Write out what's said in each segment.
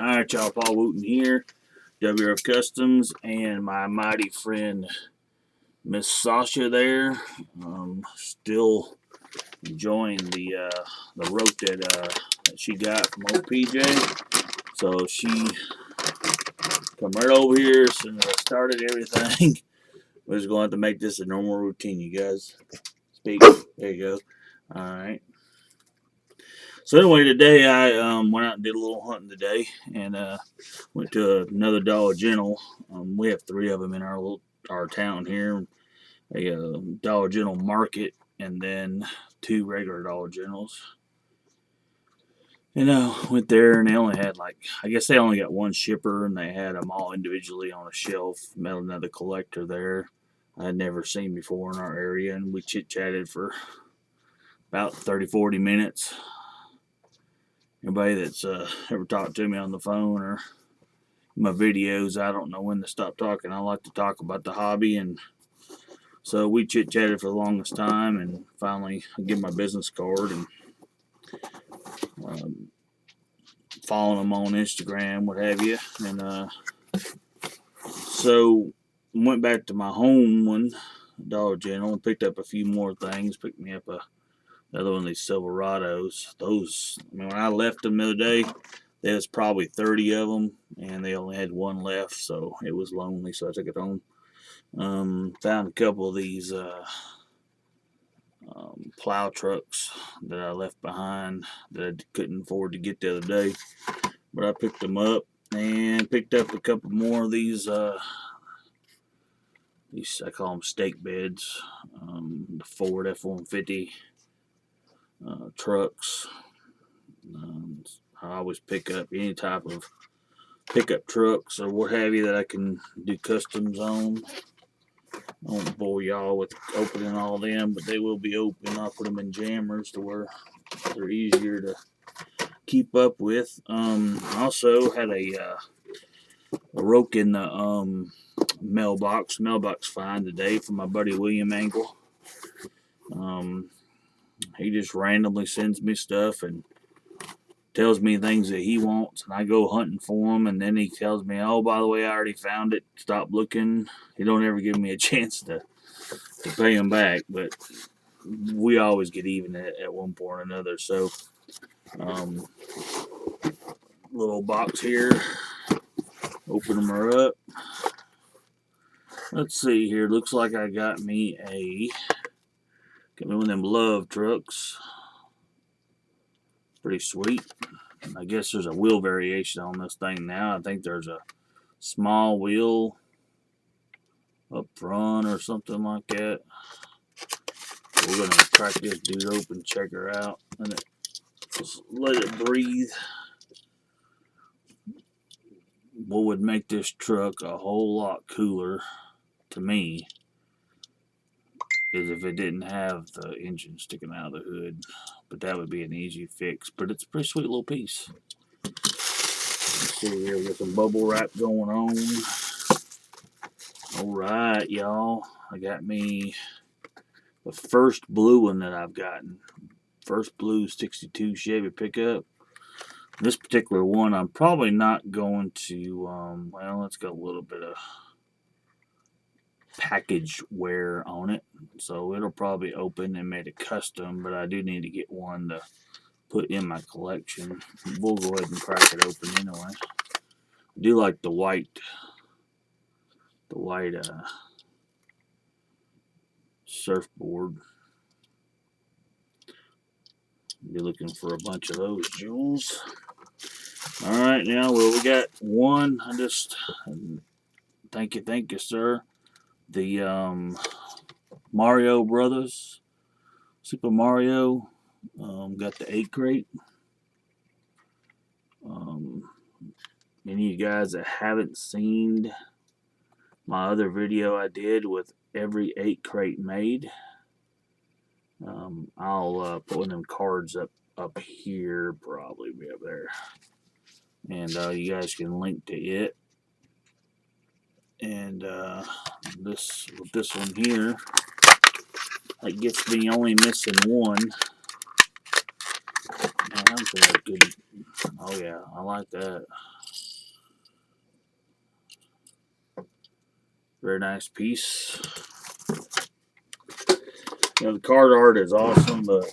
Alright, y'all, Paul Wooten here, WRF Customs, and my mighty friend Miss Sasha there, still enjoying the rope that she got from old PJ. So she come right over here as soon as I started everything. We're just going to have to make this a normal routine, you guys. Speak. There you go. Alright. So anyway, today I went out and did a little hunting today, and went to another Dollar General. We have 3 of them in our town here. A Dollar General Market, and then 2 regular Dollar Generals. And went there, and they only had I guess they only got 1 shipper, and they had them all individually on a shelf. Met another collector there I had never seen before in our area, and we chit-chatted for about 30-40 minutes. Anybody that's ever talked to me on the phone or my videos, I don't know when to stop talking. I like to talk about the hobby, and so we chit-chatted for the longest time, and finally I give my business card and following them on Instagram, what have you. And so went back to my home one, Dollar General, and picked up a few more things. Picked me up another one of these Silverados. Those, I mean, when I left them the other day, there was probably 30 of them, and they only had 1 left, so it was lonely, so I took it home. Found a couple of these plow trucks that I left behind that I couldn't afford to get the other day, but I picked them up, and picked up a couple more of these I call them stake beds, the Ford F-150 trucks. I always pick up any type of pickup trucks or what have you that I can do customs on. I won't bore y'all with opening all of them, but they will be open. I'll put them in jammers to where they're easier to keep up with. I also had a RAOK in the mailbox find today from my buddy William Angle. He just randomly sends me stuff and tells me things that he wants, and I go hunting for him, and then he tells me, oh, by the way, I already found it, stop looking. He don't ever give me a chance to pay him back, but we always get even at one point or another. So little box here, open them up. Let's see here, looks like I got me one of them love trucks. Pretty sweet. I guess there's a wheel variation on this thing now. I think there's a small wheel up front or something like that. We're going to crack this dude open, check her out, and just let it breathe. What would make this truck a whole lot cooler to me is if it didn't have the engine sticking out of the hood. But that would be an easy fix. But it's a pretty sweet little piece. Let's see here, we got some bubble wrap going on. Alright, y'all. I got me the first blue one that I've gotten. First blue 62 Chevy pickup. This particular one, I'm probably not going to, well, it's got a little bit of package wear on it, so it'll probably open and made a custom, but I do need to get one to put in my collection. We'll go ahead and crack it open anyway. I do like the white surfboard. Be looking for a bunch of those jewels. Alright, now, well, we got one. Thank you, sir. The Mario Brothers, Super Mario, got the 8 crate. Any of you guys that haven't seen my other video I did with every 8 crate made, I'll put one of them cards up here, probably be up there, and you guys can link to it. And this one here, that gets me only missing one. Man, that's a good. Oh yeah, I like that. Very nice piece. The card art is awesome, but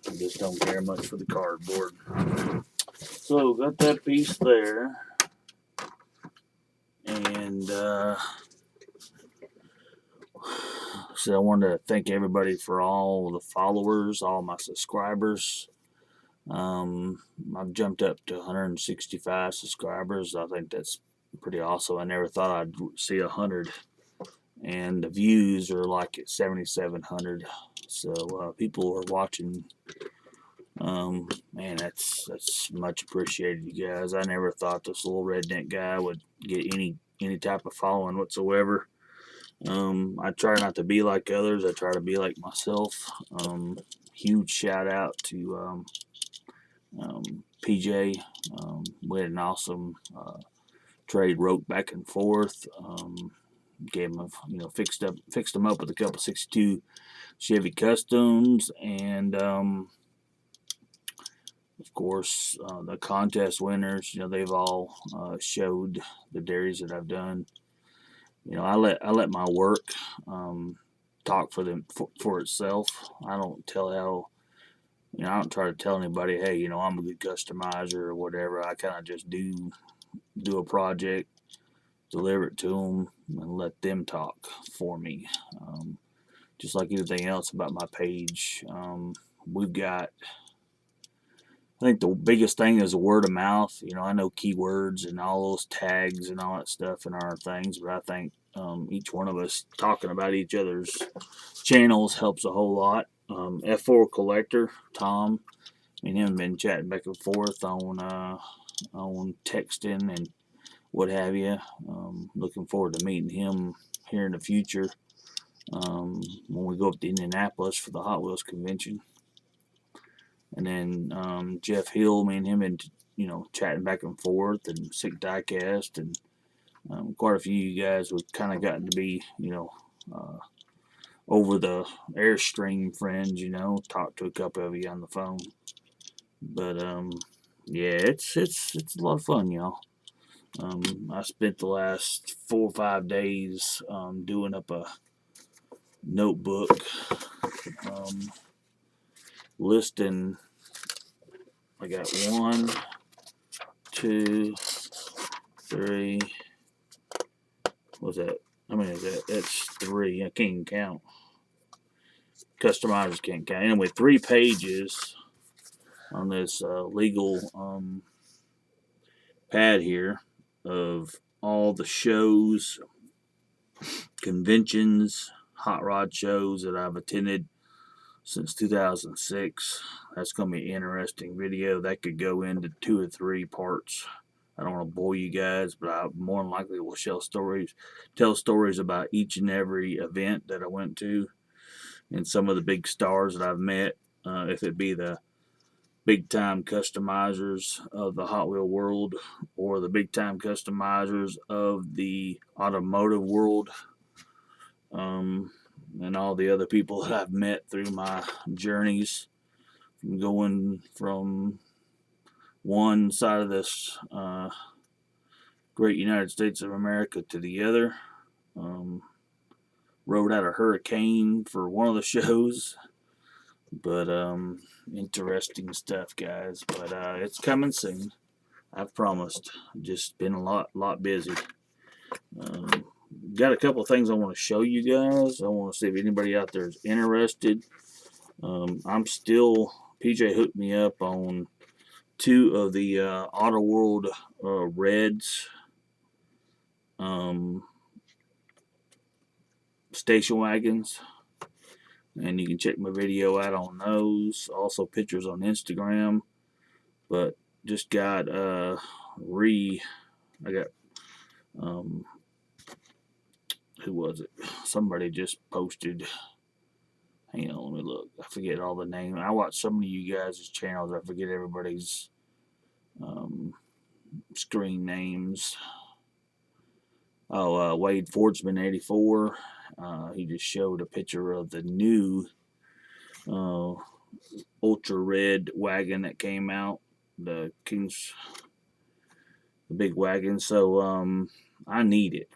I just don't care much for the cardboard. So got that piece there, and so I wanted to thank everybody for all the followers, all my subscribers. I've jumped up to 165 subscribers. I think that's pretty awesome. I never thought I'd see 100, and the views are like at 7,700. So people are watching. Man, that's much appreciated, you guys. I never thought this little redneck guy would get any type of following whatsoever. I try not to be like others. I try to be like myself. Huge shout out to PJ. We had an awesome trade, RAOK back and forth. Gave him, fixed him up with a couple 62 Chevy Customs, and of course the contest winners. They've all showed the dairies that I've done. I let my work talk for them for itself. I don't tell how. I don't try to tell anybody, hey, I'm a good customizer or whatever. I kind of just do a project, deliver it to them, and let them talk for me. Just like anything else about my page, we've got. I think the biggest thing is word of mouth. I know keywords and all those tags and all that stuff in our things, but I think each one of us talking about each other's channels helps a whole lot. F4 Collector, Tom, and him have been chatting back and forth on texting and what have you. Looking forward to meeting him here in the future when we go up to Indianapolis for the Hot Wheels convention. And then Jeff Hill, me and him, and chatting back and forth, and Sick Diecast, and quite a few of you guys we've kind of gotten to be, over the Airstream friends, talk to a couple of you on the phone. But yeah, it's a lot of fun, y'all. I spent the last 4 or 5 days doing up a notebook listing. I got 1, 2, 3. What's that? How many is that? That's 3. I can't even count. Customizers can't count. Anyway, 3 pages on this legal pad here of all the shows, conventions, hot rod shows that I've attended since 2006. That's going to be an interesting video. That could go into 2 or 3 parts. I don't want to bore you guys, but I more than likely will tell stories about each and every event that I went to and some of the big stars that I've met. If it be the big time customizers of the Hot Wheel world or the big time customizers of the automotive world, and all the other people that I've met through my journeys, going from one side of this great United States of America to the other. Rode out a hurricane for one of the shows, but interesting stuff, guys. But it's coming soon, I've promised. Just been a lot busy. Got a couple of things I want to show you guys. I want to see if anybody out there is interested. PJ hooked me up on 2 of the Auto World Reds station wagons, and you can check my video out on those. Also pictures on Instagram. But just got I got who was it? Somebody just posted. Hang on, let me look. I forget all the names. I watch so many of you guys' channels. I forget everybody's screen names. Wade Fordsman 84. He just showed a picture of the new ultra red wagon that came out, the big wagon. So I need it.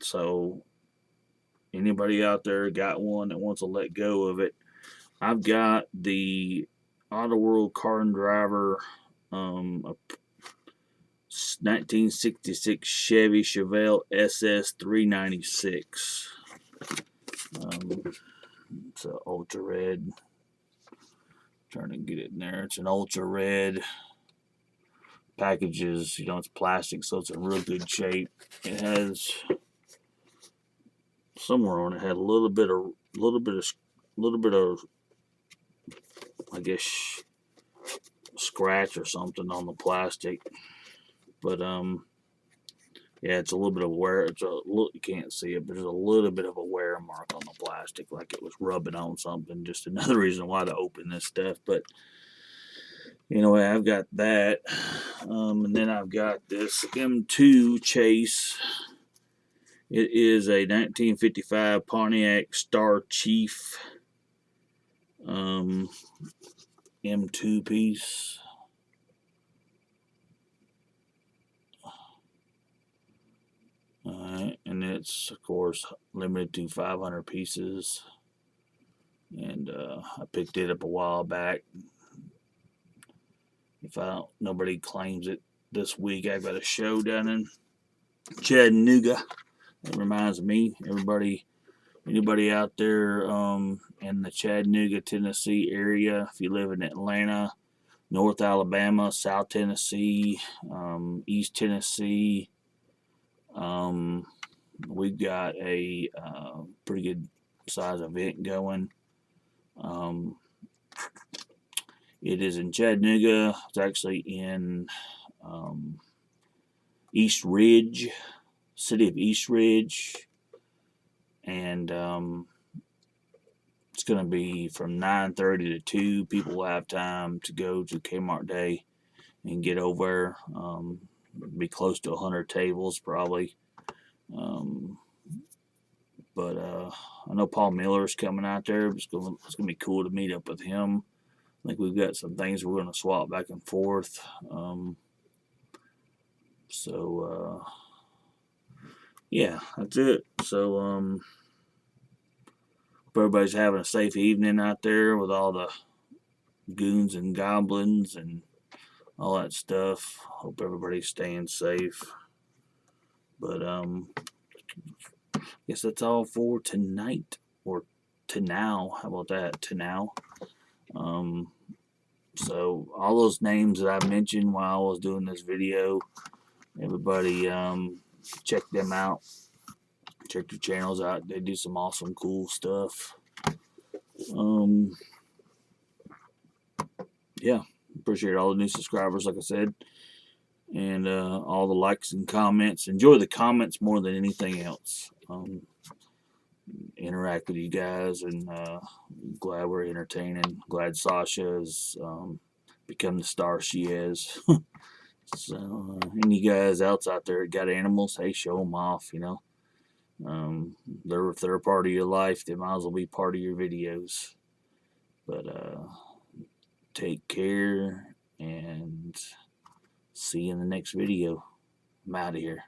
So anybody out there got one that wants to let go of it, I've got the Auto World Car and Driver, a 1966 Chevy Chevelle SS 396. It's an ultra red. Trying to get it in there. It's an ultra red. Packages, it's plastic, so it's in real good shape. It has somewhere on it had a little bit of, I guess, scratch or something on the plastic. But yeah, it's a little bit of wear. You can't see it, but there's a little bit of a wear mark on the plastic, like it was rubbing on something. Just another reason why to open this stuff. But anyway, I've got that, and then I've got this M2 Chase. It is a 1955 Pontiac Star Chief M2 piece. Alright, and it's, of course, limited to 500 pieces. And I picked it up a while back. If nobody claims it this week, I've got a show down in Chattanooga. That reminds me, anybody out there in the Chattanooga, Tennessee area, if you live in Atlanta, North Alabama, South Tennessee, East Tennessee, we've got a pretty good size event going. It is in Chattanooga. It's actually in East Ridge, city of East Ridge, and it's going to be from 9:30 to 2. People will have time to go to Kmart Day and get over. Be close to 100 tables probably. But I know Paul Miller's coming out there. It's going to be cool to meet up with him. I think we've got some things we're going to swap back and forth. Yeah, that's it. So, hope everybody's having a safe evening out there with all the goons and goblins and all that stuff. Hope everybody's staying safe. But I guess that's all for tonight, or to now. How about that? To now. So all those names that I mentioned while I was doing this video, everybody check them out. Check their channels out. They do some awesome, cool stuff. Yeah, appreciate all the new subscribers, like I said, and all the likes and comments. Enjoy the comments more than anything else. Interact with you guys, and glad we're entertaining. Glad Sasha has become the star she is. So, any guys else out there got animals, hey, show them off. If they're a part of your life, they might as well be part of your videos. But take care, and see you in the next video. I'm out of here.